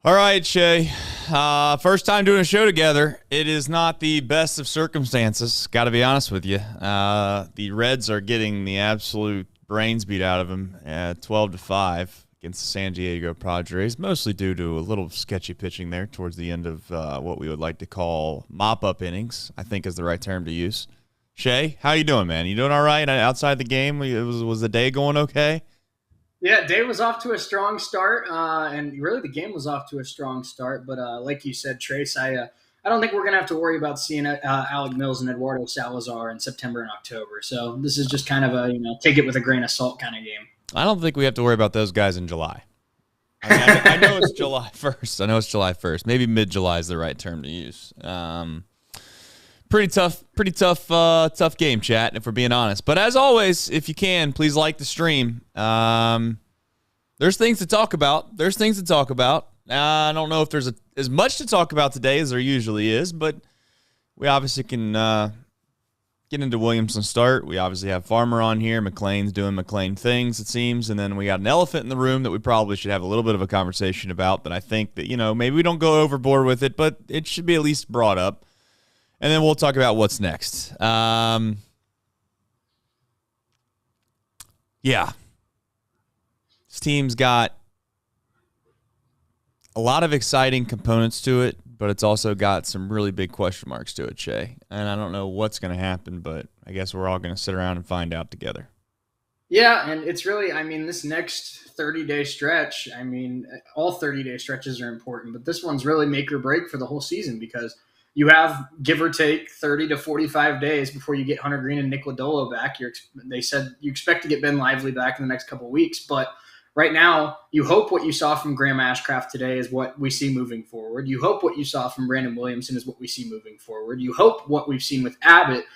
All right, Shay. First time doing a show together. It is not the best of circumstances. Got to be honest with you. The Reds are getting the absolute brains beat out of them at 12-5 against the San Diego Padres, mostly due to a little sketchy pitching there towards the end of what we would like to call mop-up innings, I think is the right term to use. Shay, how you doing, man? You doing all right outside the game? Was the day going okay? Yeah, day was off to a strong start, and really the game was off to a strong start. But like you said, Trace, I don't think we're going to have to worry about seeing Alec Mills and Eduardo Salazar in September and October. So this is just kind of a, take it with a grain of salt kind of game. I don't think we have to worry about those guys in July. I know it's July 1st. Maybe mid-July is the right term to use. Pretty tough game, chat, if we're being honest. But as always, if you can, please like the stream. There's things to talk about. I don't know if there's as much to talk about today as there usually is, but we obviously can get into Williamson's start. We obviously have Farmer on here. McLean's doing McLean things, it seems. And then we got an elephant in the room that we probably should have a little bit of a conversation about. But I think that, maybe we don't go overboard with it, but it should be at least brought up. And then we'll talk about what's next. Yeah. This team's got a lot of exciting components to it, but it's also got some really big question marks to it, Shay. And I don't know what's going to happen, but I guess we're all going to sit around and find out together. Yeah, and it's really, this next 30-day stretch, all 30-day stretches are important, but this one's really make or break for the whole season because you have, give or take, 30 to 45 days before you get Hunter Green and Nick Lodolo back. They said you expect to get Ben Lively back in the next couple of weeks, but right now, you hope what you saw from Graham Ashcraft today is what we see moving forward. You hope what you saw from Brandon Williamson is what we see moving forward. You hope what we've seen with Abbott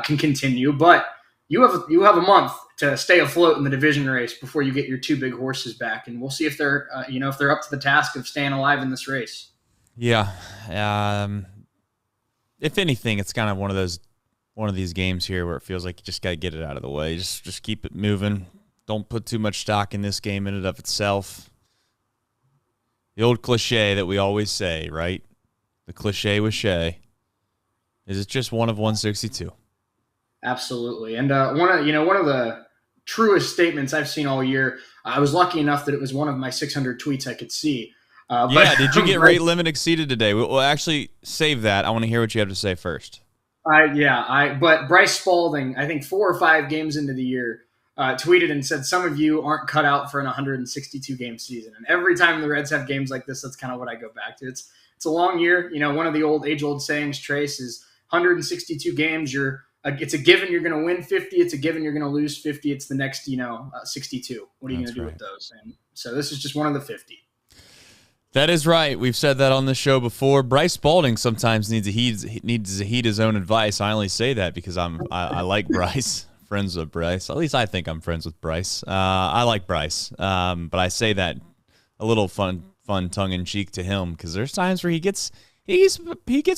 can continue, but you have a month to stay afloat in the division race before you get your two big horses back, and we'll see if they're if they're up to the task of staying alive in this race. Yeah. If anything, it's kind of one of these games here where it feels like you just got to get it out of the way. Just keep it moving. Don't put too much stock in this game in and of itself. The old cliche that we always say, right? The cliche with Shay is it's just one of 162. Absolutely. And one of the truest statements I've seen all year, I was lucky enough that it was one of my 600 tweets I could see. Did you get rate limit exceeded today? We'll actually save that. I want to hear what you have to say first. But Bryce Spalding, I think 4 or 5 games into the year, tweeted and said, some of you aren't cut out for an 162-game season. And every time the Reds have games like this, that's kind of what I go back to. It's a long year. One of the age-old sayings, Trace, is 162 games. It's a given you're going to win 50. It's a given you're going to lose 50. It's the next, 62. What are you going to do with those? And so this is just one of the 50. That is right. We've said that on the show before. Bryce Spalding sometimes needs to heed his own advice. I only say that because I like Bryce. Friends with Bryce. At least I think I'm friends with Bryce. I like Bryce, but I say that a little fun tongue-in-cheek to him because there's times where he gets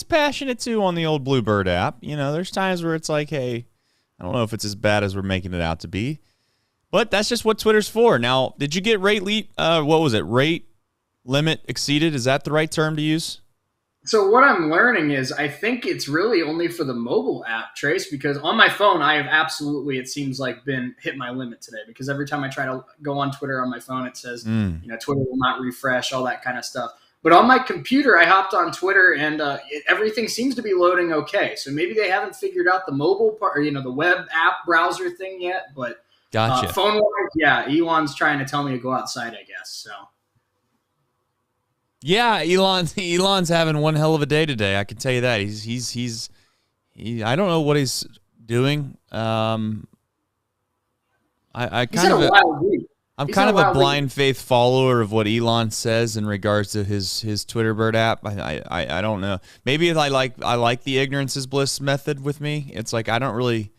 passionate too on the old Bluebird app. There's times where it's like, hey, I don't know if it's as bad as we're making it out to be, but that's just what Twitter's for. Now, did you get rate limit exceeded? Is that the right term to use? So what I'm learning is I think it's really only for the mobile app, Trace, because on my phone, I have absolutely, it seems like, hit my limit today because every time I try to go on Twitter on my phone, it says, Twitter will not refresh, all that kind of stuff. But on my computer, I hopped on Twitter and everything seems to be loading okay. So maybe they haven't figured out the mobile part or, the web app browser thing yet. But gotcha. Phone-wise, Elon's trying to tell me to go outside, I guess. So. Yeah, Elon's having one hell of a day today. I can tell you that. He's I don't know what he's doing. I'm kind of a blind faith follower of what Elon says in regards to his Twitter Bird app. I don't know. Maybe I like the ignorance is bliss method with me. It's like I don't really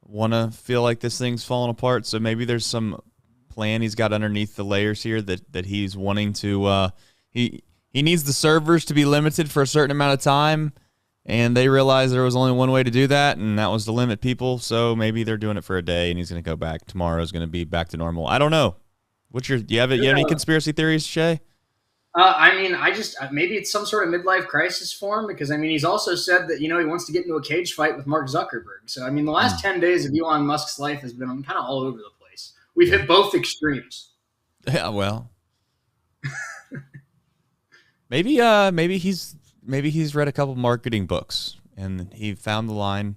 want to feel like this thing's falling apart. So maybe there's some plan he's got underneath the layers here that he's wanting to. He needs the servers to be limited for a certain amount of time, and they realized there was only one way to do that, and that was to limit people. So maybe they're doing it for a day, and he's going to go back. Tomorrow's going to be back to normal. I don't know. Do you have any conspiracy theories, Shay? I mean, maybe it's some sort of midlife crisis for him because, I mean, he's also said that, he wants to get into a cage fight with Mark Zuckerberg. So, I mean, the last 10 days of Elon Musk's life has been kind of all over the place. We've hit both extremes. Yeah, well, maybe he's read a couple marketing books and he found the line,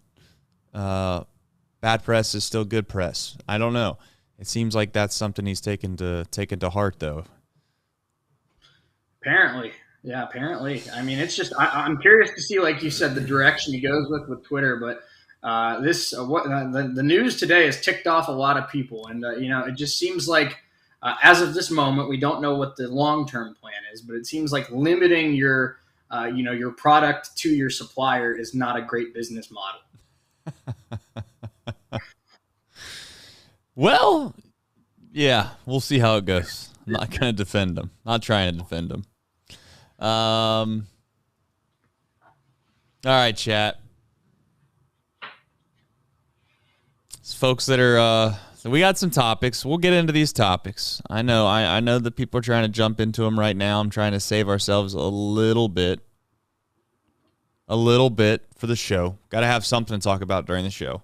bad press is still good press. I don't know. It seems like that's something he's taken to heart, though. Apparently. Yeah, apparently. I mean, it's just I'm curious to see, like you said, the direction he goes with Twitter. But the news today has ticked off a lot of people, and it just seems like as of this moment, we don't know what the long-term plan is. But it seems like limiting your your product to your supplier is not a great business model. Well, yeah, we'll see how it goes. I'm not going to defend him. Not trying to defend him. All right, chat. It's folks that are so we got some topics. We'll get into these topics. I know that people are trying to jump into them right now. I'm trying to save ourselves a little bit for the show. Got to have something to talk about during the show.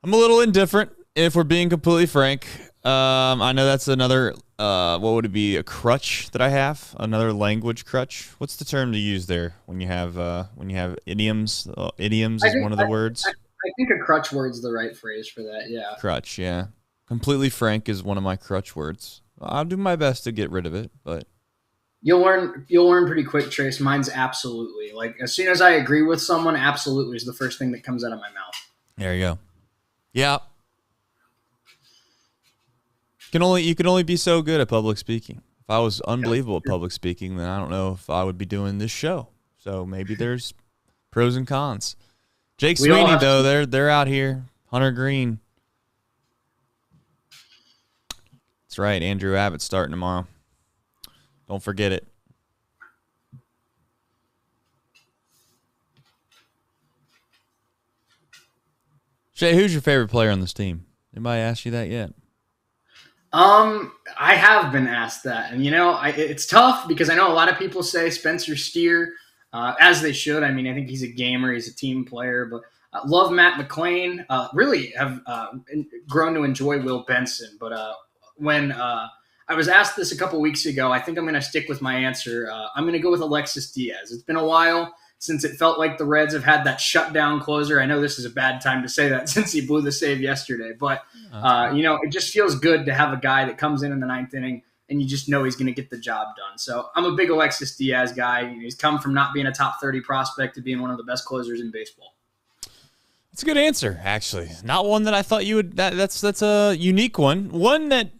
I'm a little indifferent, if we're being completely frank. I know that's another, what would it be, a crutch that I have? Another language crutch? What's the term to use there when you have idioms? Idioms is one of the words. I think a crutch word's the right phrase for that, yeah. Crutch, yeah. Completely frank is one of my crutch words. I'll do my best to get rid of it, but... You'll learn pretty quick, Trace. Mine's absolutely. Like, as soon as I agree with someone, absolutely is the first thing that comes out of my mouth. There you go. Yeah. You can only be so good at public speaking. If I was unbelievable at public speaking, then I don't know if I would be doing this show. So maybe there's pros and cons. Jake Sweeney, though, they're out here. Hunter Green. That's right. Andrew Abbott's starting tomorrow. Don't forget it. Shay, who's your favorite player on this team? Anybody asked you that yet? I have been asked that, and it's tough because I know a lot of people say Spencer Steer, as they should. I mean, I think he's a gamer, he's a team player, but love Matt McLean. Really have grown to enjoy Will Benson, but when I was asked this a couple weeks ago, I think I'm going to stick with my answer. I'm going to go with Alexis Diaz. It's been a while since it felt like the Reds have had that shutdown closer. I know this is a bad time to say that since he blew the save yesterday, but it just feels good to have a guy that comes in the ninth inning and you just know he's going to get the job done. So I'm a big Alexis Diaz guy. He's come from not being a top 30 prospect to being one of the best closers in baseball. That's a good answer, actually. Not one that I thought you would. That's a unique one. One that,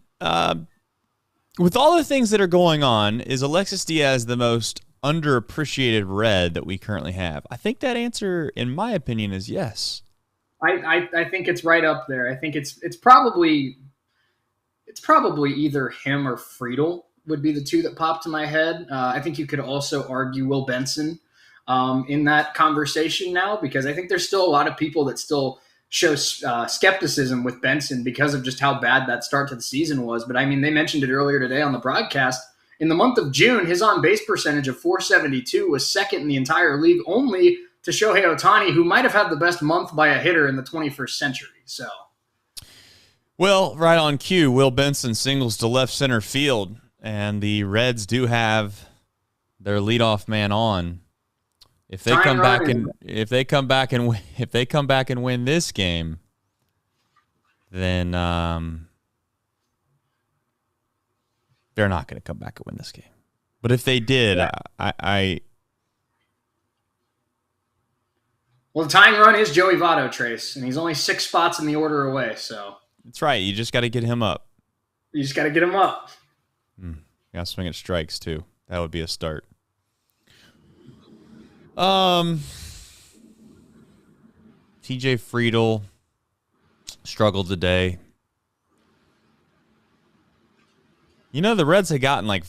with all the things that are going on, is Alexis Diaz the most underappreciated Red that we currently have? I think that answer, in my opinion, is yes. I think it's right up there. I think it's probably either him or Friedel would be the two that pop to my head. I think you could also argue Will Benson in that conversation now, because I think there's still a lot of people that still show skepticism with Benson because of just how bad that start to the season was. But I mean, they mentioned it earlier today on the broadcast. In the month of June, his on-base percentage of .472 was second in the entire league, only to Shohei Ohtani, who might have had the best month by a hitter in the 21st century. So, well, right on cue, Will Benson singles to left center field, and the Reds do have their leadoff man on. If they come back and win this game, then they're not going to come back and win this game. But if they did, yeah. Well, the tying run is Joey Votto, Trace, and he's only 6 spots in the order away. So that's right. You just got to get him up. You just got to get him up. Got to swing at strikes too. That would be a start. TJ Friedel struggled today. The Reds had gotten like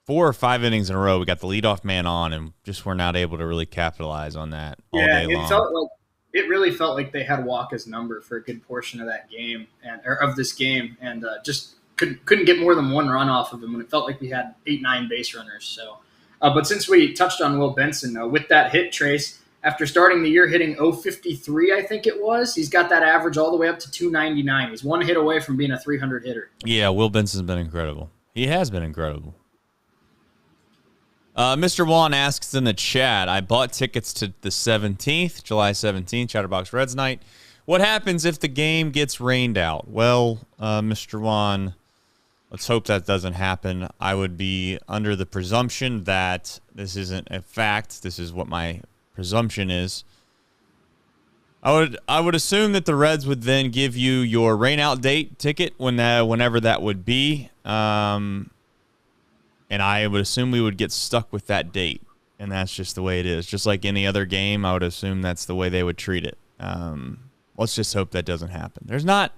4 or 5 innings in a row. We got the leadoff man on, and just were not able to really capitalize on that all day long. It really felt like they had Walker's number for a good portion of that game or of this game, and just couldn't get more than one run off of him when it felt like we had 8-9 base runners. So, but since we touched on Will Benson, with that hit, Trace, after starting the year hitting 053, I think it was, he's got that average all the way up to 299. He's one hit away from being a 300 hitter. Yeah, Will Benson's been incredible. He has been incredible. Mr. Juan asks in the chat, I bought tickets to the 17th, July 17th, Chatterbox Reds night. What happens if the game gets rained out? Well, Mr. Juan, let's hope that doesn't happen. I would be under the presumption that this isn't a fact. This is what my presumption is. I would assume that the Reds would then give you your rainout date ticket whenever that would be. And I would assume we would get stuck with that date. And that's just the way it is. Just like any other game, I would assume that's the way they would treat it. Let's just hope that doesn't happen. There's not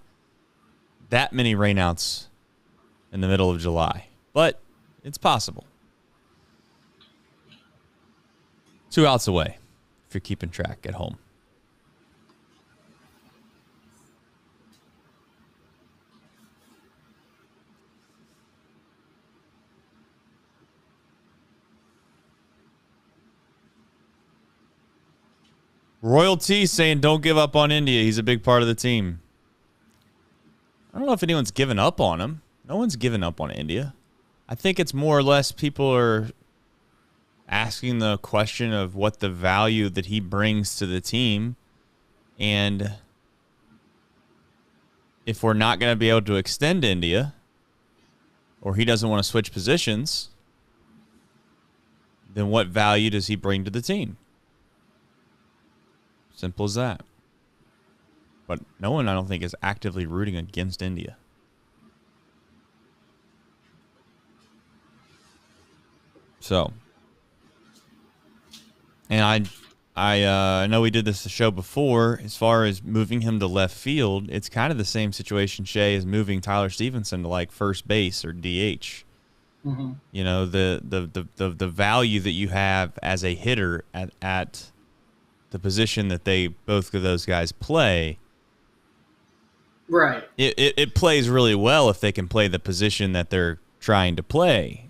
that many rainouts in the middle of July, but it's possible. 2 outs away, if you're keeping track at home. Royalty saying don't give up on India. He's a big part of the team. I don't know if anyone's given up on him. No one's given up on India. I think it's more or less people are asking the question of what the value that he brings to the team. And if we're not going to be able to extend India, or he doesn't want to switch positions, then what value does he bring to the team? Simple as that. But no one, I don't think, is actively rooting against India. So, and I know we did this show before. As far as moving him to left field, it's kind of the same situation, Shay, as moving Tyler Stevenson to like first base or DH. Mm-hmm. You know, the value that you have as a hitter at the position that both of those guys play. Right. It plays really well if they can play the position that they're trying to play.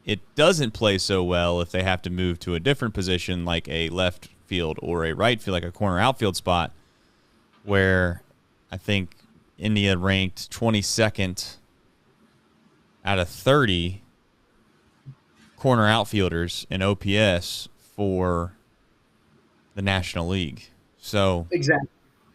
It doesn't play so well if they have to move to a different position like a left field or a right field, like a corner outfield spot, where I think India ranked 22nd out of 30 corner outfielders in OPS for the National League. So exactly.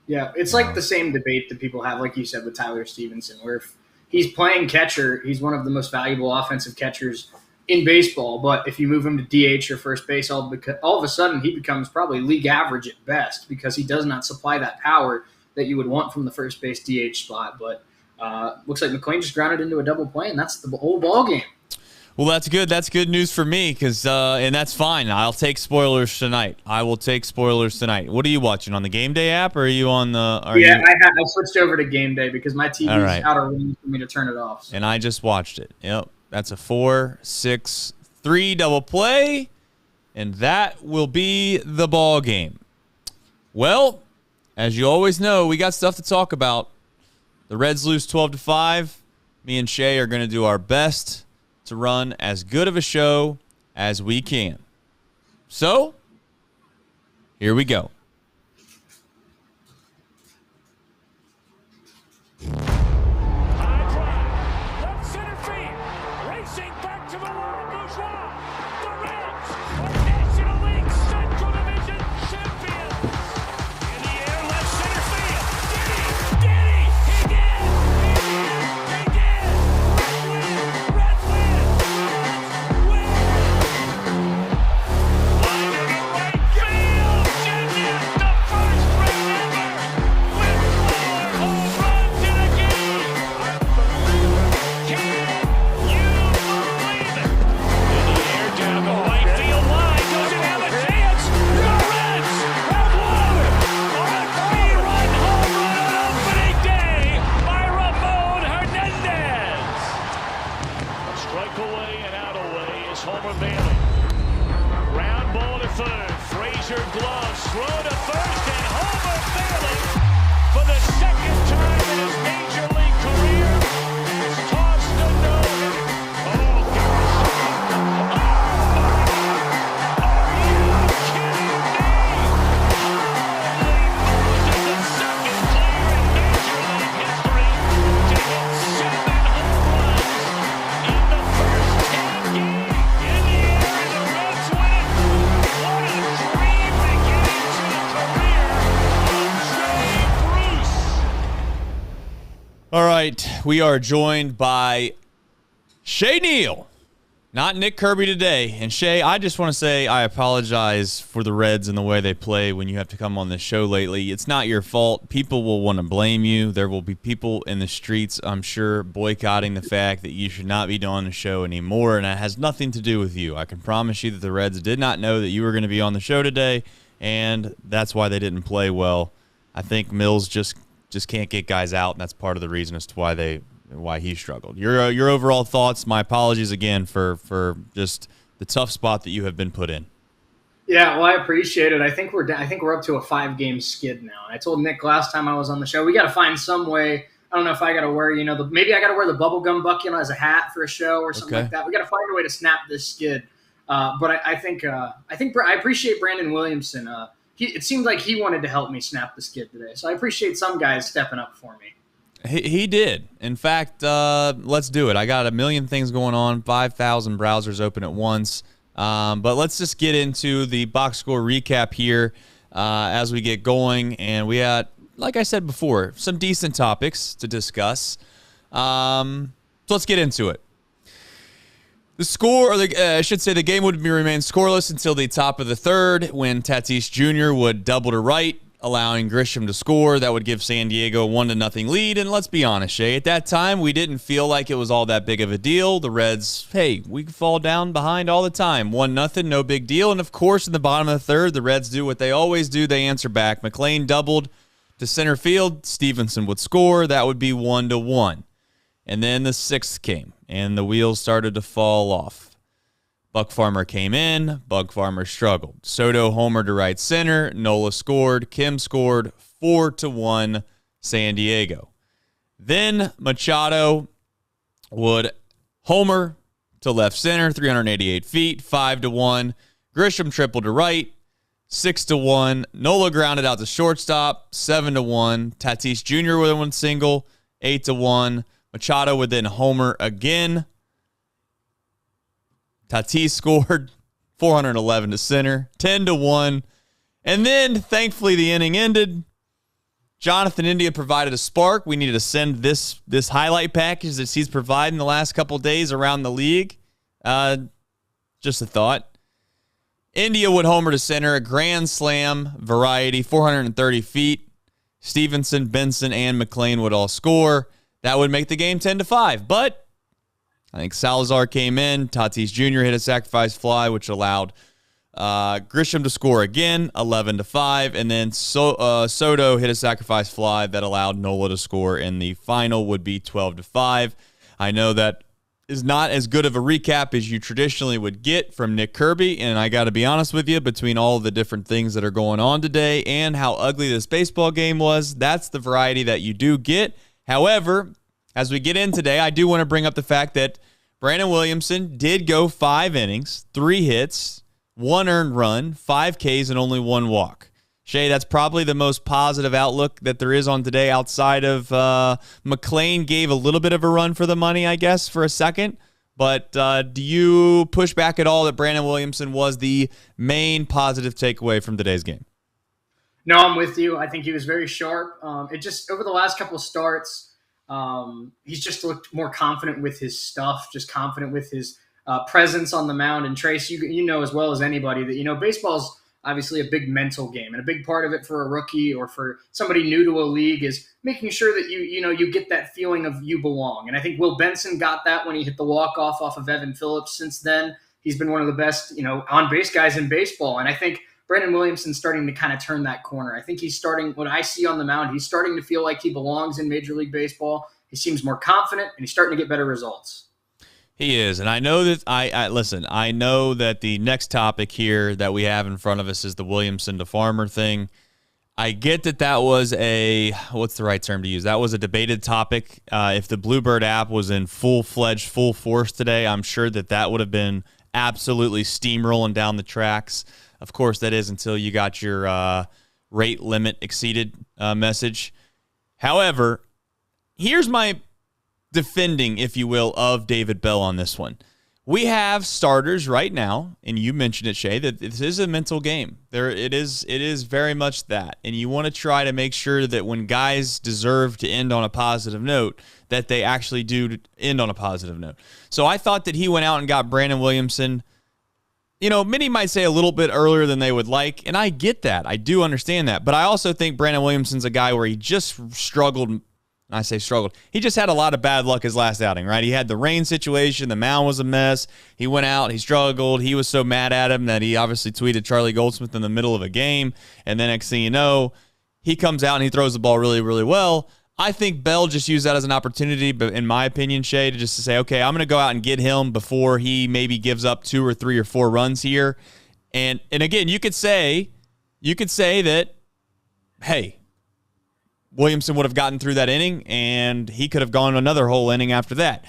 Yeah, it's like the same debate that people have, like you said, with Tyler Stevenson, where if he's playing catcher, he's one of the most valuable offensive catchers in baseball. But if you move him to DH or first base, all of a sudden he becomes probably league average at best because he does not supply that power that you would want from the first base DH spot. But looks like McLean just grounded into a double play, and that's the whole ball game. Well, that's good. That's good news for me, and that's fine. I'll take spoilers tonight. I will take spoilers tonight. What are you watching, on the Game Day app, or are you on the? I switched over to Game Day because my TV is out of range for me to turn it off. So. And I just watched it. Yep, that's a 4-6-3 double play, and that will be the ball game. Well, as you always know, we got stuff to talk about. The Reds lose 12-5. Me and Shay are going to do our best to run as good of a show as we can. So, here we go. High drive, left center field, racing back to the world bourgeois. The Reds are National League Central Division champions. In the air, left center field. Did he? He did! They did! Reds win! Line to the right field, Junior! All right, we are joined by Shay Neal, not Nick Kirby today. And Shay, I just want to say I apologize for the Reds and the way they play when you have to come on this show lately. It's not your fault. People will want to blame you. There will be people in the streets, I'm sure, boycotting the fact that you should not be doing the show anymore, and it has nothing to do with you. I can promise you that the Reds did not know that you were going to be on the show today, and that's why they didn't play well. I think Mills just can't get guys out, and that's part of the reason as to why he struggled. Your overall thoughts. My apologies again for just the tough spot that you have been put in. Yeah, well, I appreciate it. I think we're up to a 5-game skid now. I told Nick last time I was on the show, we got to find some way. I don't know if I got to wear, maybe I got to wear the bubblegum bucket as a hat for a show or something like that. We got to find a way to snap this skid. But I think I appreciate Brandon Williamson. It seemed like he wanted to help me snap the skid today. So I appreciate some guys stepping up for me. He did. In fact, let's do it. I got a million things going on, 5,000 browsers open at once. But let's just get into the box score recap here as we get going. And we had, like I said before, some decent topics to discuss. So let's get into it. The score, or I should say the game would remain scoreless until the top of the third when Tatis Jr. would double to right, allowing Grisham to score. That would give San Diego a 1-0 lead. And let's be honest, Shay, at that time, we didn't feel like it was all that big of a deal. The Reds, hey, we fall down behind all the time. 1-0, no big deal. And, of course, in the bottom of the third, the Reds do what they always do. They answer back. McLean doubled to center field. Stevenson would score. That would be 1-1. And then the sixth came, and the wheels started to fall off. Buck Farmer came in. Buck Farmer struggled. Soto homered to right center. Nola scored. Kim scored. 4-1 San Diego. Then Machado would homer to left center, 388 feet, 5-1. Grisham tripled to right, 6-1. Nola grounded out to shortstop, 7-1. Tatis Jr. with one single, 8-1. Machado would then homer again. Tatis scored 411 to center, 10-1. And then, thankfully, the inning ended. Jonathan India provided a spark. We needed to send this highlight package that he's providing the last couple days around the league. Just a thought. India would homer to center, a grand slam variety, 430 feet. Stevenson, Benson, and McLean would all score. That would make the game 10-5. But I think Salazar came in. Tatis Jr. hit a sacrifice fly, which allowed Grisham to score again, 11-5. And then Soto hit a sacrifice fly that allowed Nola to score, and the final would be 12-5. I know that is not as good of a recap as you traditionally would get from Nick Kirby, and I got to be honest with you, between all of the different things that are going on today and how ugly this baseball game was, that's the variety that you do get. However, as we get in today, I do want to bring up the fact that Brandon Williamson did go 5 innings, 3 hits, 1 earned run, 5 Ks, and only 1 walk. Shay, that's probably the most positive outlook that there is on today outside of McLean gave a little bit of a run for the money, I guess, for a second. But do you push back at all that Brandon Williamson was the main positive takeaway from today's game? No, I'm with you. I think he was very sharp. It just over the last couple of starts, he's just looked more confident with his stuff, just confident with his presence on the mound. And Trace, you know as well as anybody that baseball's obviously a big mental game, and a big part of it for a rookie or for somebody new to a league is making sure that you get that feeling of you belong. And I think Will Benson got that when he hit the walk-off off of Evan Phillips. Since then, he's been one of the best on-base guys in baseball. And I think Brandon Williamson's starting to kind of turn that corner. I think he's starting, what I see on the mound, he's starting to feel like he belongs in Major League Baseball. He seems more confident, and he's starting to get better results. He is, and I know that I know that the next topic here that we have in front of us is the Williamson to Farmer thing. I get that was what's the right term to use? That was a debated topic. If the Bluebird app was in full-fledged, full force today, I'm sure that would have been absolutely steamrolling down the tracks. Of course, that is until you got your rate limit exceeded message. However, here's my defending, if you will, of David Bell on this one. we have starters right now, and you mentioned it, Shay, that this is a mental game. It is very much that. And you want to try to make sure that when guys deserve to end on a positive note, that they actually do end on a positive note. So I thought that he went out and got Brandon Williamson. Many might say a little bit earlier than they would like, and I get that. I do understand that. But I also think Brandon Williamson's a guy where he just struggled. I say struggled. He just had a lot of bad luck his last outing, right? He had the rain situation. The mound was a mess. He went out. He struggled. He was so mad at him that he obviously tweeted Charlie Goldsmith in the middle of a game. And then next thing you know, he comes out and he throws the ball really, really well. I think Bell just used that as an opportunity, but in my opinion, Shay, to say, okay, I'm going to go out and get him before he maybe gives up 2 or 3 or 4 runs here. And again, you could say that, hey, Williamson would have gotten through that inning, and he could have gone another whole inning after that.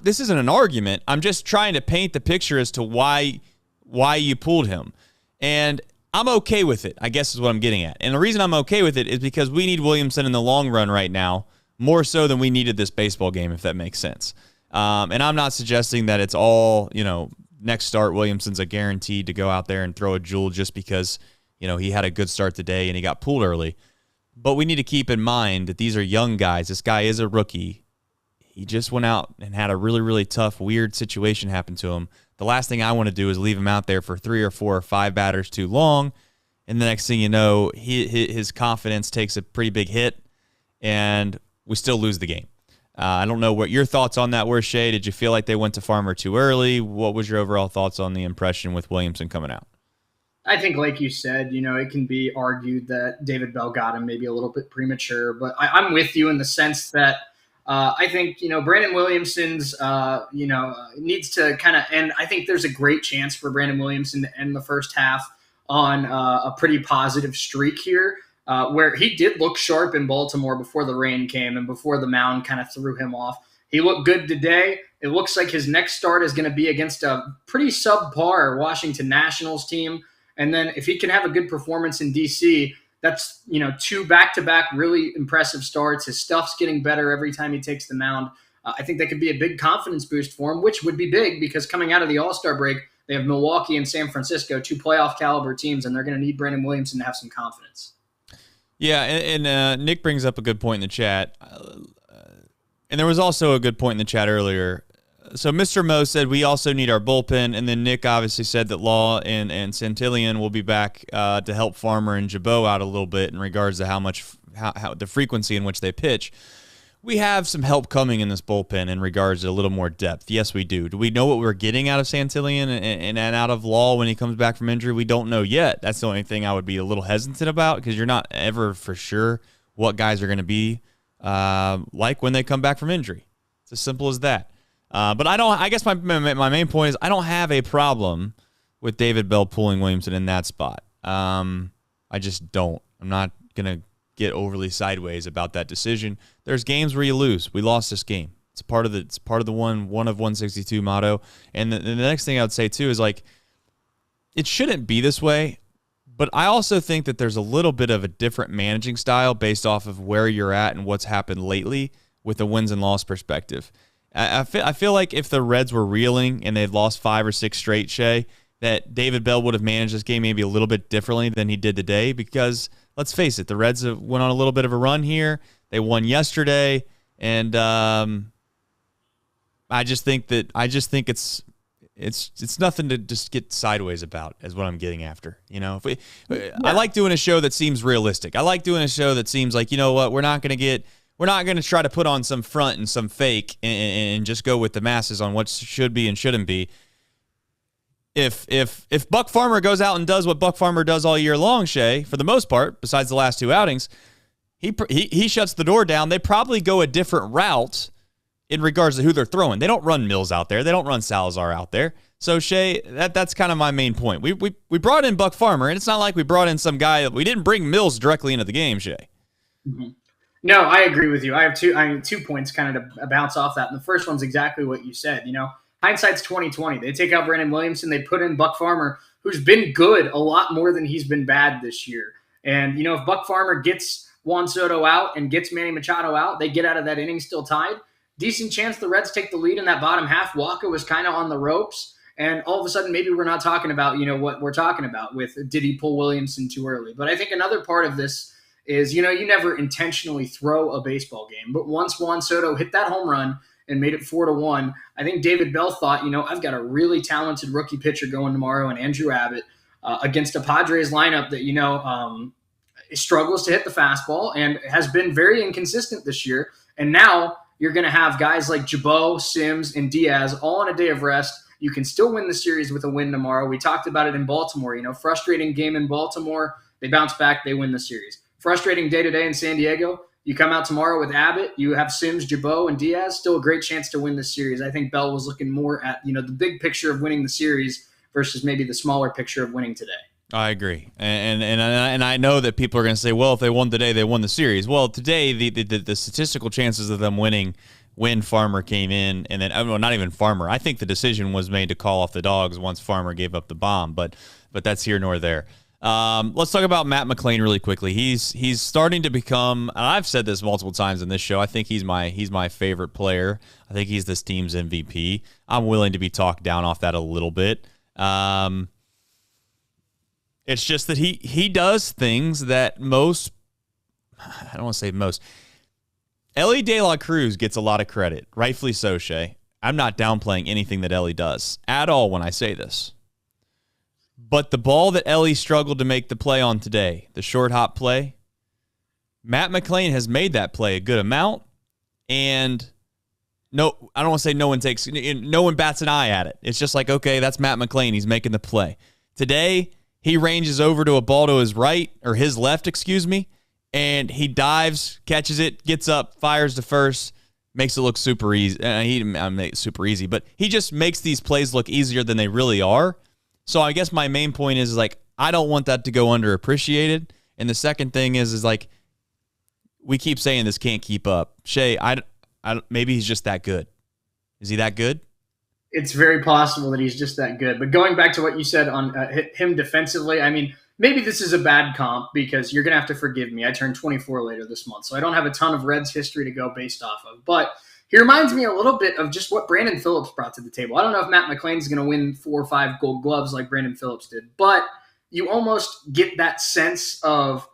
This isn't an argument. I'm just trying to paint the picture as to why you pulled him. And I'm okay with it, I guess is what I'm getting at. And the reason I'm okay with it is because we need Williamson in the long run right now, more so than we needed this baseball game, if that makes sense. And I'm not suggesting that it's all, next start, Williamson's a guaranteed to go out there and throw a jewel just because, he had a good start today and he got pulled early. But we need to keep in mind that these are young guys. This guy is a rookie. He just went out and had a really, really tough, weird situation happen to him. The last thing I want to do is leave him out there for 3 or 4 or 5 batters too long. And the next thing you know, his confidence takes a pretty big hit, and we still lose the game. I don't know what your thoughts on that were, Shay. Did you feel like they went to Farmer too early? What was your overall thoughts on the impression with Williamson coming out? I think, like you said, it can be argued that David Bell got him maybe a little bit premature, but I'm with you in the sense that I think, Brandon Williamson's, needs to kind of end. I think there's a great chance for Brandon Williamson to end the first half on a pretty positive streak here, where he did look sharp in Baltimore before the rain came and before the mound kind of threw him off. He looked good today. It looks like his next start is going to be against a pretty subpar Washington Nationals team. And then if he can have a good performance in D.C., that's, 2 back-to-back really impressive starts. His stuff's getting better every time he takes the mound. I think that could be a big confidence boost for him, which would be big because coming out of the All-Star break, they have Milwaukee and San Francisco, 2 playoff-caliber teams, and they're going to need Brandon Williamson to have some confidence. Yeah, and Nick brings up a good point in the chat. And there was also a good point in the chat earlier. So Mr. Mo said we also need our bullpen, and then Nick obviously said that Law and Santillan will be back to help Farmer and Jabot out a little bit in regards to how the frequency in which they pitch. We have some help coming in this bullpen in regards to a little more depth. Yes, we do. Do we know what we're getting out of Santillan and out of Law when he comes back from injury? We don't know yet. That's the only thing I would be a little hesitant about because you're not ever for sure what guys are going to be like when they come back from injury. It's as simple as that. But I guess my main point is I don't have a problem with David Bell pulling Williamson in that spot. I just don't. I'm not going to get overly sideways about that decision. There's games where you lose. We lost this game. It's part of the one of 162 motto. And the next thing I would say too is like it shouldn't be this way, but I also think that there's a little bit of a different managing style based off of where you're at and what's happened lately with the wins and loss perspective. I feel like if the Reds were reeling and they'd lost 5 or 6 straight, Shay, that David Bell would have managed this game maybe a little bit differently than he did today because, let's face it, the Reds went on a little bit of a run here. They won yesterday, and I just think it's nothing to just get sideways about is what I'm getting after. I like doing a show that seems realistic. I like doing a show that seems like, what, we're not going to try to put on some front and some fake and just go with the masses on what should be and shouldn't be. If Buck Farmer goes out and does what Buck Farmer does all year long, Shay, for the most part, besides the last 2 outings, he shuts the door down. They probably go a different route in regards to who they're throwing. They don't run Mills out there. They don't run Salazar out there. So, Shay, that's kind of my main point. We brought in Buck Farmer, and it's not like we brought in some guy. We didn't bring Mills directly into the game, Shay. Mm-hmm. No, I agree with you. I have 2 points kind of to bounce off that. And the first one's exactly what you said. Hindsight's 20/20. They take out Brandon Williamson. They put in Buck Farmer, who's been good a lot more than he's been bad this year. And, if Buck Farmer gets Juan Soto out and gets Manny Machado out, they get out of that inning still tied. decent chance the Reds take the lead in that bottom half. Walker was kind of on the ropes. And all of a sudden, maybe we're not talking about, what we're talking about with did he pull Williamson too early. But I think another part of this is, you never intentionally throw a baseball game. But once Juan Soto hit that home run and made it 4-1, I think David Bell thought, I've got a really talented rookie pitcher going tomorrow in Andrew Abbott against a Padres lineup that, struggles to hit the fastball and has been very inconsistent this year. And now you're going to have guys like Jabot, Sims, and Diaz all on a day of rest. You can still win the series with a win tomorrow. We talked about it in Baltimore. Frustrating game in Baltimore. They bounce back. They win the series. Frustrating day-to-day in San Diego. You come out tomorrow with Abbott. You have Sims, Jabot, and Diaz. Still a great chance to win the series. I think Bell was looking more at, the big picture of winning the series versus maybe the smaller picture of winning today. I agree. And I know that people are going to say, well, if they won today, they won the series. Well, today, the statistical chances of them winning when Farmer came in, and then not even Farmer. I think the decision was made to call off the dogs once Farmer gave up the bomb, but that's here nor there. Let's talk about Matt McLean really quickly. He's starting to become, and I've said this multiple times in this show, I think he's my favorite player. I think he's this team's MVP. I'm willing to be talked down off that a little bit. It's just that he does things that most, I don't want to say most, Ellie De La Cruz gets a lot of credit, rightfully so, Shay. I'm not downplaying anything that Ellie does at all when I say this. But the ball that Ellie struggled to make the play on today, the short hop play, Matt McLean has made that play a good amount, and no, I don't want to say no one bats an eye at it. It's just like, okay, that's Matt McLean. He's making the play. Today, he ranges over to a ball to his right, or his left, and he dives, catches it, gets up, fires to first, makes it look super easy. He didn't make it super easy, but he just makes these plays look easier than they really are. So I guess my main point is I don't want that to go underappreciated. And the second thing is we keep saying this can't keep up. Shay, maybe he's just that good. Is he that good? It's very possible that he's just that good. But going back to what you said on him defensively, I mean, maybe this is a bad comp because you're going to have to forgive me. I turn 24 later this month, so I don't have a ton of Reds history to go based off of. But he reminds me a little bit of just what Brandon Phillips brought to the table. I don't know if Matt McLean's going to win 4 or 5 gold gloves like Brandon Phillips did, but you almost get that sense of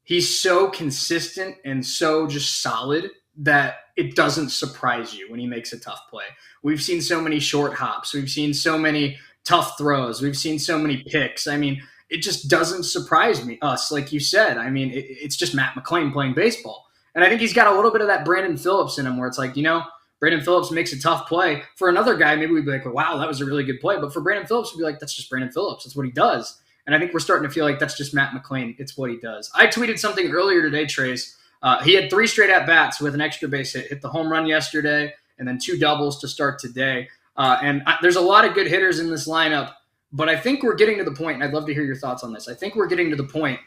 he's so consistent and so just solid that it doesn't surprise you when he makes a tough play. We've seen so many short hops. We've seen so many tough throws. We've seen so many picks. I mean, it just doesn't surprise us, like you said. I mean, it's just Matt McLean playing baseball. And I think he's got a little bit of that Brandon Phillips in him where it's like, Brandon Phillips makes a tough play. For another guy, maybe we'd be like, wow, that was a really good play. But for Brandon Phillips, we'd be like, that's just Brandon Phillips. That's what he does. And I think we're starting to feel like that's just Matt McLean. It's what he does. I tweeted something earlier today, Trace. He had 3 straight at-bats with an extra base hit. Hit the home run yesterday and then 2 doubles to start today. There's a lot of good hitters in this lineup, but I think we're getting to the point, and I'd love to hear your thoughts on this. I think we're getting to the point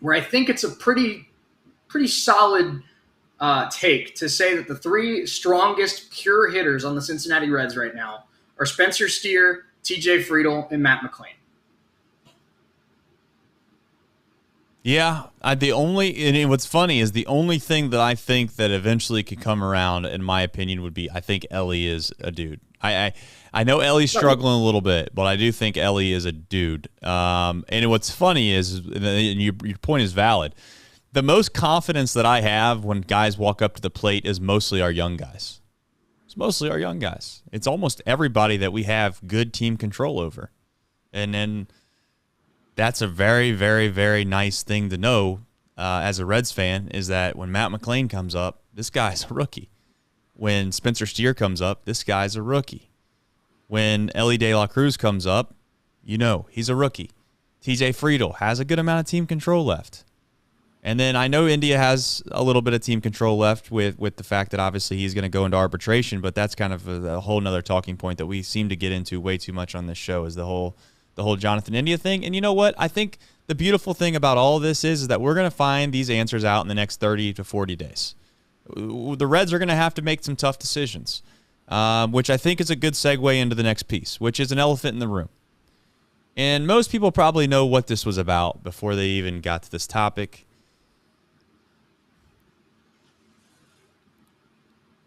where I think it's a pretty solid take to say that the 3 strongest pure hitters on the Cincinnati Reds right now are Spencer Steer, TJ Friedl, and Matt McLean. Yeah, what's funny is the only thing that I think that eventually could come around, in my opinion, would be I think Ellie is a dude. I know Ellie's struggling a little bit, but I do think Ellie is a dude. And what's funny is, and your point is valid, the most confidence that I have when guys walk up to the plate is mostly our young guys. It's mostly our young guys. It's almost everybody that we have good team control over. And then that's a very, very, very nice thing to know as a Reds fan, is that when Matt McLean comes up, this guy's a rookie. When Spencer Steer comes up, this guy's a rookie. When Ellie De La Cruz comes up, he's a rookie. TJ Friedl has a good amount of team control left. And then I know India has a little bit of team control left with the fact that obviously he's going to go into arbitration, but that's kind of a whole nother talking point that we seem to get into way too much on this show, is the whole Jonathan India thing. And you know what? I think the beautiful thing about all of this is that we're going to find these answers out in the next 30 to 40 days. The Reds are going to have to make some tough decisions, which I think is a good segue into the next piece, which is an elephant in the room. And most people probably know what this was about before they even got to this topic.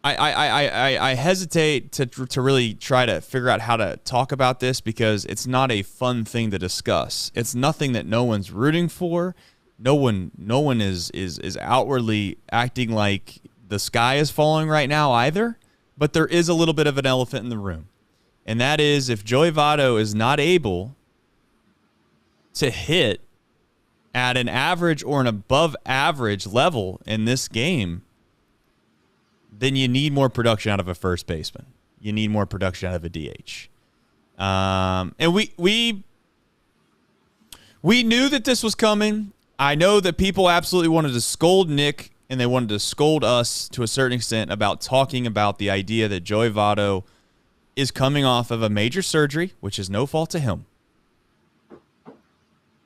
I hesitate to really try to figure out how to talk about this because it's not a fun thing to discuss. It's nothing that no one's rooting for. No one is outwardly acting like the sky is falling right now either. But there is a little bit of an elephant in the room, and that is if Joey Votto is not able to hit at an average or an above average level in this game, then you need more production out of a first baseman. You need more production out of a DH. And we knew that this was coming. I know that people absolutely wanted to scold Nick and they wanted to scold us to a certain extent about talking about the idea that Joey Votto is coming off of a major surgery, which is no fault to him.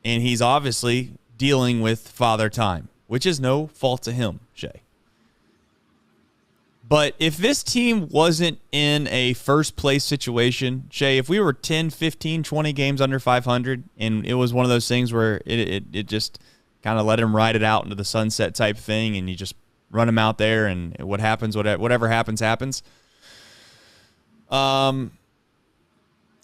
And he's obviously dealing with father time, which is no fault to him, Shay. But if this team wasn't in a first-place situation, Shay, if we were 10, 15, 20 games under 500, and it was one of those things where it just kind of let him ride it out into the sunset type thing, and you just run him out there, and what happens, whatever happens, happens,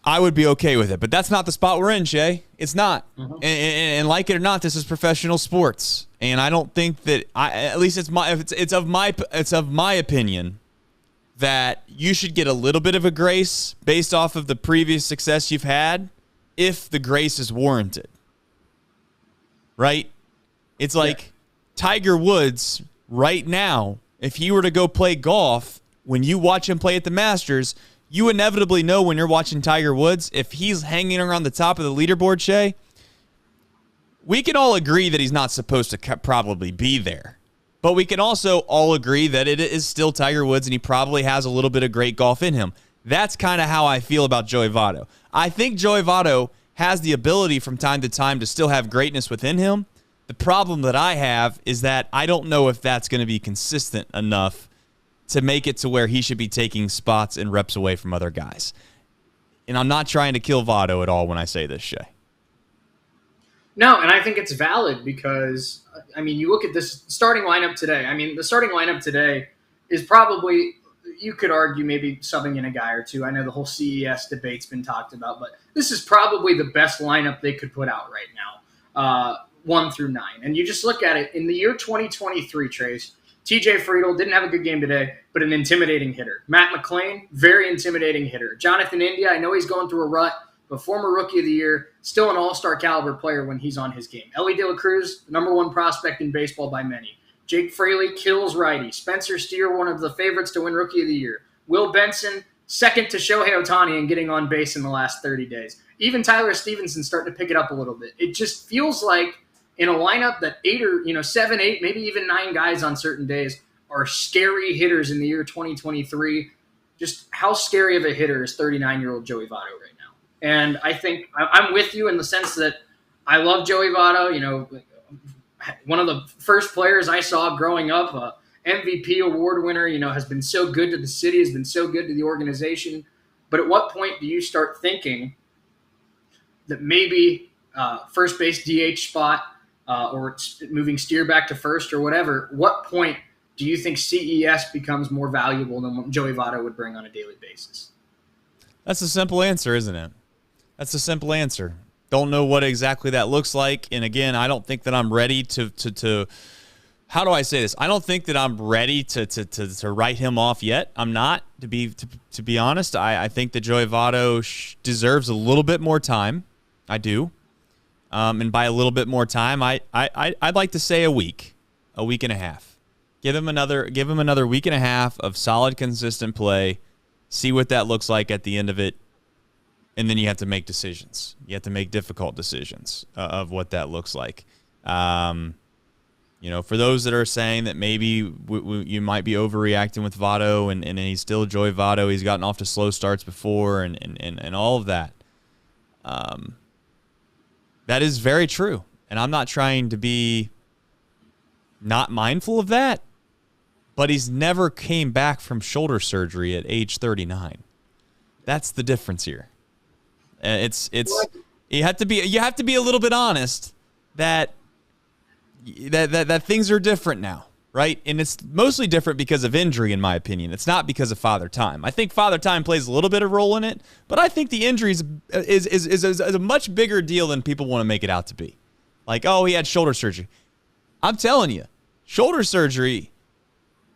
I would be okay with it. But that's not the spot we're in, Shay. It's not. Mm-hmm. And like it or not, this is professional sports. And I don't think that at least it's of my opinion that you should get a little bit of a grace based off of the previous success you've had if the grace is warranted. Right? It's like Tiger Woods right now, if he were to go play golf, when you watch him play at the Masters, you inevitably know when you're watching Tiger Woods, if he's hanging around the top of the leaderboard, Shay, we can all agree that he's not supposed to probably be there. But we can also all agree that it is still Tiger Woods and he probably has a little bit of great golf in him. That's kind of how I feel about Joey Votto. I think Joey Votto has the ability from time to time to still have greatness within him. The problem that I have is that I don't know if that's going to be consistent enough to make it to where he should be taking spots and reps away from other guys. And I'm not trying to kill Votto at all when I say this, Shay. No, and I think it's valid because, I mean, you look at this starting lineup today. I mean, the starting lineup today is probably, you could argue maybe subbing in a guy or two. I know the whole CES debate's been talked about, but this is probably the best lineup they could put out right now, 1 through 9. And you just look at it, in the year 2023, Trace, TJ Friedl didn't have a good game today, but an intimidating hitter. Matt McLean, very intimidating hitter. Jonathan India, I know he's going through a rut, but former Rookie of the Year, still an all-star caliber player when he's on his game. Ellie De La Cruz, number 1 prospect in baseball by many. Jake Fraley kills righty. Spencer Steer, one of the favorites to win Rookie of the Year. Will Benson, second to Shohei Ohtani in getting on base in the last 30 days. Even Tyler Stevenson starting to pick it up a little bit. It just feels like in a lineup that 7, 8, maybe even 9 guys on certain days are scary hitters in the year 2023. Just how scary of a hitter is 39-year-old Joey Votto right now? And I think I'm with you in the sense that I love Joey Votto. One of the first players I saw growing up, MVP award winner, has been so good to the city, has been so good to the organization. But at what point do you start thinking that maybe first base DH spot, or moving Steer back to first or whatever, what point do you think CES becomes more valuable than what Joey Votto would bring on a daily basis? That's a simple answer, isn't it? That's a simple answer. Don't know what exactly that looks like. And again, I don't think that I'm ready to how do I say this? I don't think that I'm ready to write him off yet. I'm not, to be honest. I think that Joey Votto deserves a little bit more time. I do. And by a little bit more time, I'd like to say a week and a half. Give him another week and a half of solid, consistent play. See what that looks like at the end of it, and then you have to make decisions. You have to make difficult decisions of what that looks like. For those that are saying that maybe you might be overreacting with Votto, and he's still Joey Votto. He's gotten off to slow starts before, and all of that. That is very true, and I'm not trying to be not mindful of that, but he's never came back from shoulder surgery at age 39. That's the difference here. It's you have to be a little bit honest that things are different now. right? And it's mostly different because of injury, in my opinion. It's not because of Father Time. I think Father Time plays a little bit of role in it, but I think the injury is a much bigger deal than people want to make it out to be. Like, oh, he had shoulder surgery. I'm telling you, shoulder surgery,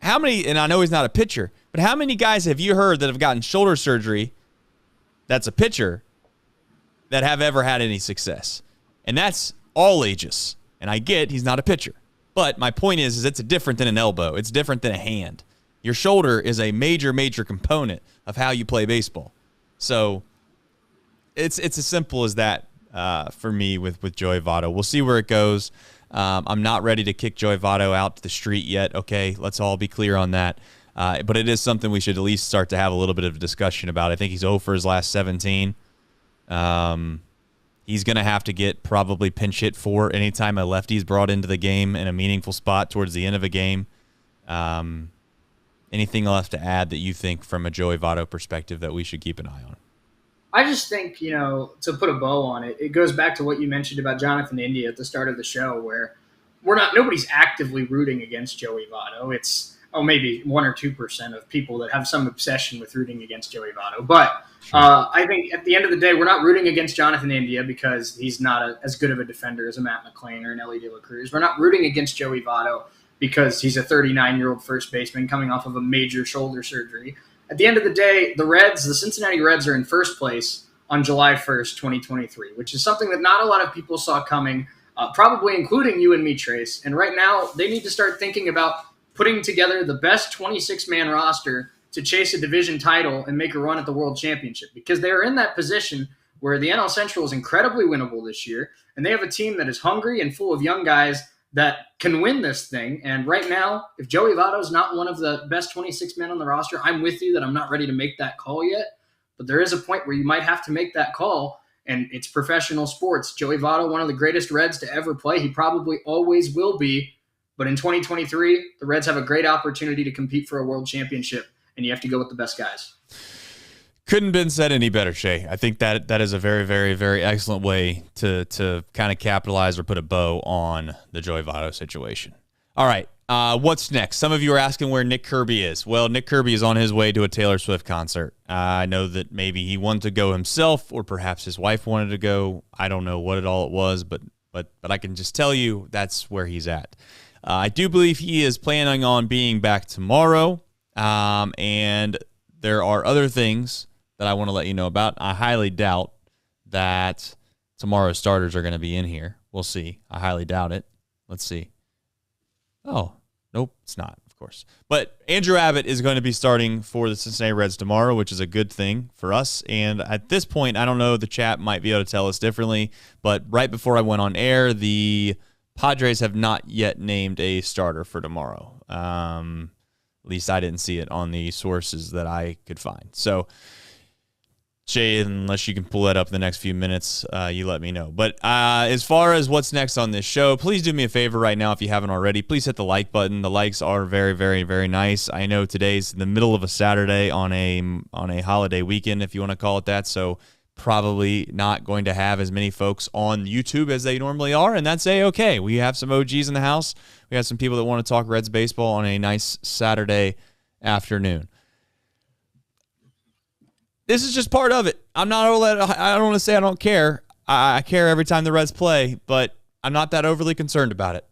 how many, and I know he's not a pitcher, but how many guys have you heard that have gotten shoulder surgery that's a pitcher that have ever had any success? And that's all ages. And I get he's not a pitcher. But my point is it's different than an elbow. It's different than a hand. Your shoulder is a major, major component of how you play baseball. So it's as simple as that for me with Joey Votto. We'll see where it goes. I'm not ready to kick Joey Votto out to the street yet. Okay, let's all be clear on that. But it is something we should at least start to have a little bit of a discussion about. I think he's 0 for his last 17. He's going to have to get probably pinch hit for anytime a lefty's brought into the game in a meaningful spot towards the end of a game. Anything left to add that you think from a Joey Votto perspective that we should keep an eye on? I just think, to put a bow on it, it goes back to what you mentioned about Jonathan India at the start of the show, where nobody's actively rooting against Joey Votto. It's maybe 1 or 2% of people that have some obsession with rooting against Joey Votto. But I think at the end of the day, we're not rooting against Jonathan India because he's not as good of a defender as a Matt McLean or an Ellie De La Cruz. We're not rooting against Joey Votto because he's a 39-year-old first baseman coming off of a major shoulder surgery. At the end of the day, the Cincinnati Reds are in first place on July 1st, 2023, which is something that not a lot of people saw coming, probably including you and me, Trace. And right now, they need to start thinking about putting together the best 26-man roster to chase a division title and make a run at the World Championship, because they are in that position where the NL Central is incredibly winnable this year, and they have a team that is hungry and full of young guys that can win this thing. And right now, if Joey Votto is not one of the best 26 men on the roster, I'm with you that I'm not ready to make that call yet, but there is a point where you might have to make that call, and it's professional sports. Joey Votto, one of the greatest Reds to ever play. He probably always will be. But in 2023, the Reds have a great opportunity to compete for a world championship, and you have to go with the best guys. Couldn't have been said any better, Shay. I think that is a very, very, very excellent way to kind of capitalize or put a bow on the Joey Votto situation. All right, what's next? Some of you are asking where Nick Kirby is. Well, Nick Kirby is on his way to a Taylor Swift concert. I know that maybe he wanted to go himself, or perhaps his wife wanted to go. I don't know what it was, but I can just tell you that's where he's at. I do believe he is planning on being back tomorrow, and there are other things that I want to let you know about. I highly doubt that tomorrow's starters are going to be in here. We'll see. I highly doubt it. Let's see. Oh, nope, it's not, of course. But Andrew Abbott is going to be starting for the Cincinnati Reds tomorrow, which is a good thing for us. And at this point, I don't know, the chat might be able to tell us differently, but right before I went on air, the Padres have not yet named a starter for tomorrow. At least I didn't see it on the sources that I could find. So, Jay, unless you can pull that up in the next few minutes, you let me know. But as far as what's next on this show, please do me a favor right now if you haven't already. Please hit the like button. The likes are very, very, very nice. I know today's in the middle of a Saturday on a holiday weekend, if you want to call it that, so probably not going to have as many folks on YouTube as they normally are, and that's A-okay. We have some OGs in the house. We have some people that want to talk Reds baseball on a nice Saturday afternoon. This is just part of it. I don't want to say I don't care. I care every time the Reds play, but I'm not that overly concerned about it.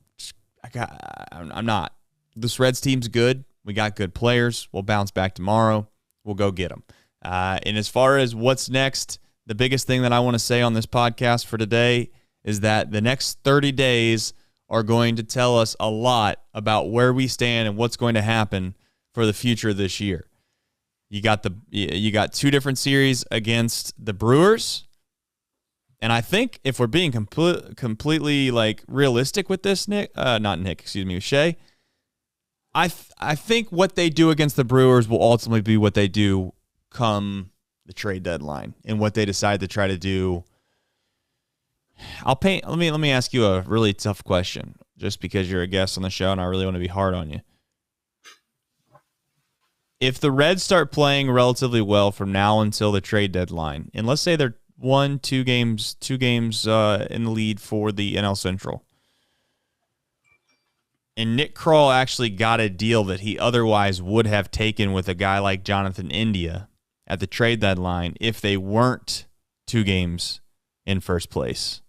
I'm not. This Reds team's good. We got good players. We'll bounce back tomorrow. We'll go get them. And as far as what's next, the biggest thing that I want to say on this podcast for today is that the next 30 days are going to tell us a lot about where we stand and what's going to happen for the future of this year. You got 2 different series against the Brewers, and I think if we're being completely like realistic with this, Shay, I think what they do against the Brewers will ultimately be what they do come the trade deadline and what they decide to try to do. Let me ask you a really tough question, just because you're a guest on the show and I really want to be hard on you. If the Reds start playing relatively well from now until the trade deadline, and let's say they're 2 games in the lead for the NL Central, and Nick Krall actually got a deal that he otherwise would have taken with a guy like Jonathan India at the trade deadline if they weren't 2 games in first place.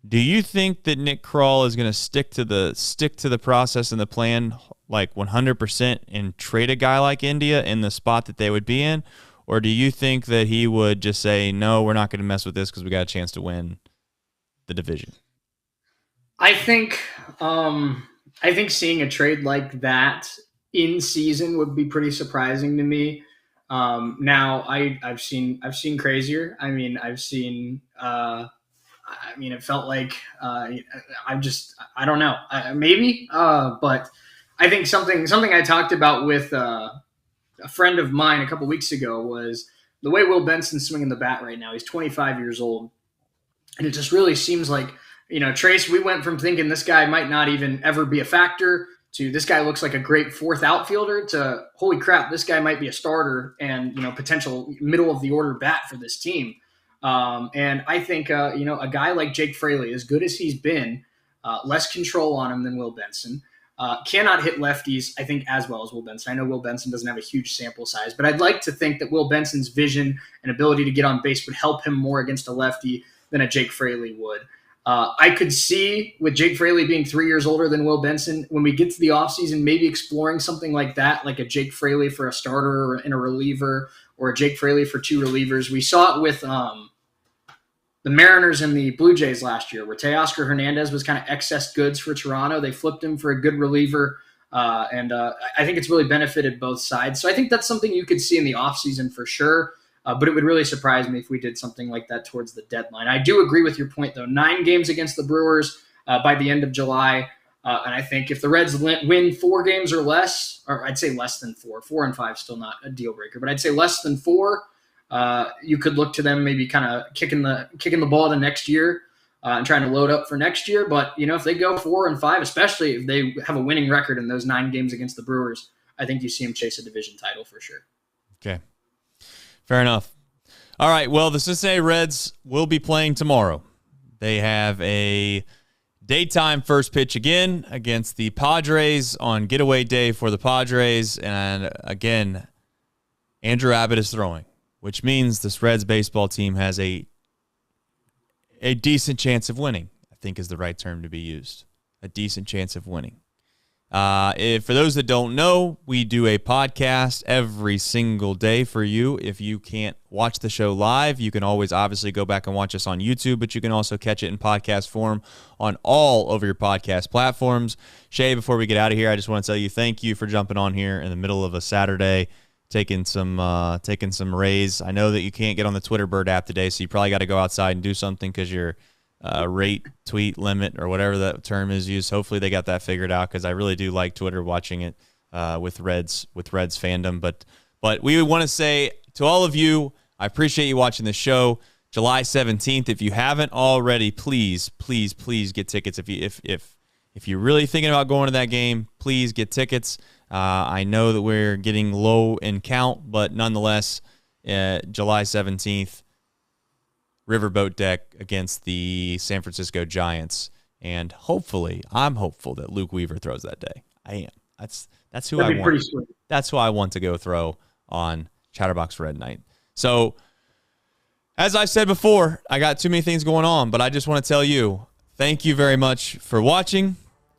Do you think that Nick Krall is going to stick to the process and the plan like 100% and trade a guy like India in the spot that they would be in? Or do you think that he would just say, no, we're not going to mess with this because we got a chance to win the division? I think seeing a trade like that in season would be pretty surprising to me. Now I've seen crazier. I mean, it felt like I don't know, maybe. But I think something I talked about with a friend of mine a couple weeks ago was the way Will Benson's swinging the bat right now. He's 25 years old, and it just really seems like, Trace, we went from thinking this guy might not even ever be a factor to this guy looks like a great 4th outfielder to holy crap, this guy might be a starter and, potential middle of the order bat for this team. And I think, a guy like Jake Fraley, as good as he's been, less control on him than Will Benson, cannot hit lefties, I think, as well as Will Benson. I know Will Benson doesn't have a huge sample size, but I'd like to think that Will Benson's vision and ability to get on base would help him more against a lefty than a Jake Fraley would. I could see with Jake Fraley being 3 years older than Will Benson, when we get to the offseason, maybe exploring something like that, like a Jake Fraley for a starter or in a reliever, or a Jake Fraley for 2 relievers. We saw it with the Mariners and the Blue Jays last year, where Teoscar Hernandez was kind of excess goods for Toronto. They flipped him for a good reliever, and I think it's really benefited both sides. So I think that's something you could see in the offseason for sure. But it would really surprise me if we did something like that towards the deadline. I do agree with your point, though. 9 games against the Brewers by the end of July. And I think if the Reds win 4 games or less, or I'd say less than 4, 4 and 5 still not a deal breaker, but I'd say less than 4, you could look to them maybe kind of kicking the ball to next year and trying to load up for next year. But, if they go 4 and 5, especially if they have a winning record in those 9 games against the Brewers, I think you see them chase a division title for sure. Okay. Fair enough. All right, well, the Cincinnati Reds will be playing tomorrow. They have a daytime first pitch again against the Padres on getaway day for the Padres. And again, Andrew Abbott is throwing, which means this Reds baseball team has a decent chance of winning, I think is the right term to be used. A decent chance of winning. For those that don't know, we do a podcast every single day for you. If you can't watch the show live, you can always obviously go back and watch us on YouTube, but you can also catch it in podcast form on all of your podcast platforms. Shay, before we get out of here, I just want to tell you thank you for jumping on here in the middle of a Saturday, taking some rays. I know that you can't get on the Twitter Bird app today, so you probably got to go outside and do something because you're rate tweet limit or whatever that term is used. Hopefully they got that figured out, because I really do like Twitter, watching it with Reds fandom. But we want to say to all of you, I appreciate you watching the show. July 17th, if you haven't already, please get tickets. If you're really thinking about going to that game, please get tickets. I know that we're getting low in count, but nonetheless, July 17th, Riverboat Deck against the San Francisco Giants, and I'm hopeful that Luke Weaver throws that day. I am. That's who That'd I be want. pretty sweet. That's who I want to go throw on Chatterbox Red Night. So, as I said before, I got too many things going on, but I just want to tell you, thank you very much for watching.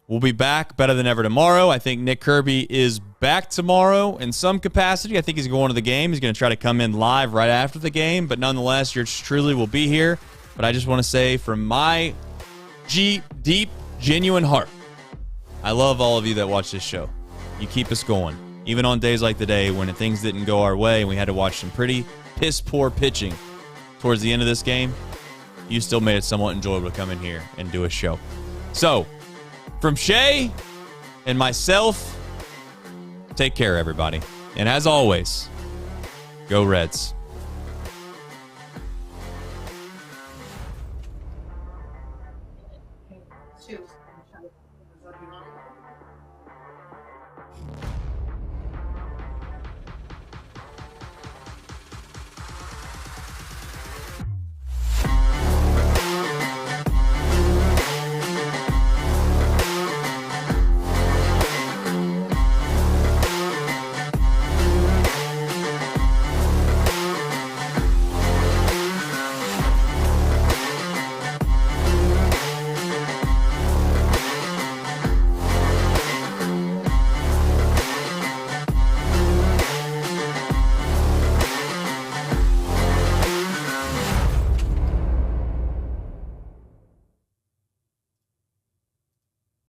We'll be back better than ever tomorrow. I think Nick Kirby is back tomorrow in some capacity. I think he's going to the game. He's going to try to come in live right after the game, but nonetheless, yours truly will be here. But I just want to say, from my deep, genuine heart, I love all of you that watch this show. You keep us going. Even on days like today when things didn't go our way and we had to watch some pretty piss-poor pitching towards the end of this game, you still made it somewhat enjoyable to come in here and do a show. So, from Shay and myself, take care, everybody. And as always, go Reds.